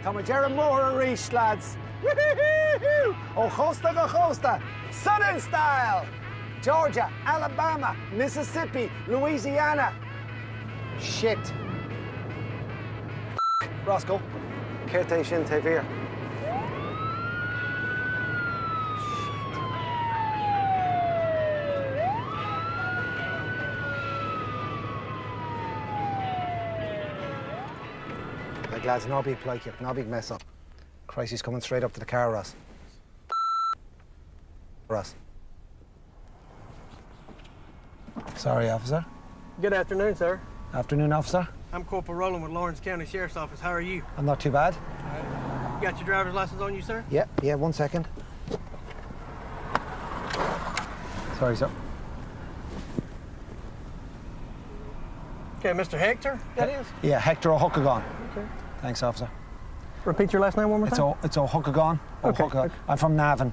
Tamajera more arís, lads. Oh, Chósta go Chósta, Southern style. Georgia, Alabama, Mississippi, Louisiana. Shit. Roscoe, céirte sheinnteoir. Like, lads, no big like you, no big mess up. Christ, he's coming straight up to the car, Ross. Ross. Sorry, officer. Good afternoon, sir. Afternoon, officer. I'm Corporal Rowland with Lawrence County Sheriff's Office. How are you? I'm not too bad. You got your driver's license on you, sir? Yeah, 1 second. Sorry, sir. Okay, Mr. Hector, that is? Yeah, Hector O'Huckagon. Okay. Thanks, officer. Repeat your last name one more time? It's O'Huckagon. Okay. I'm from Navan.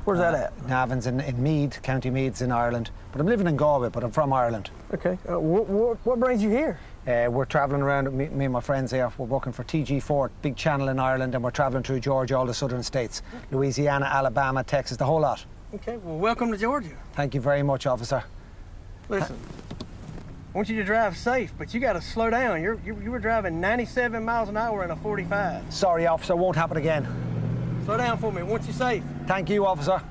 Where's that at? Navan's in Meath, County Meath's in Ireland. But I'm living in Galway, but I'm from Ireland. Okay. What brings you here? We're travelling around, me and my friends here. We're working for TG4, big channel in Ireland, and we're travelling through Georgia, all the southern states. Louisiana, Alabama, Texas, the whole lot. Okay, well, welcome to Georgia. Thank you very much, officer. Listen, I want you to drive safe, but you got to slow down. You were driving 97 miles an hour in a 45. Sorry, officer, won't happen again. Slow down for me. I want you safe. Thank you, officer.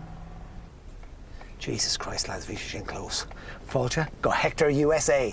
Jesus Christ, lads, féachaint close. Féachaint, go Hector USA.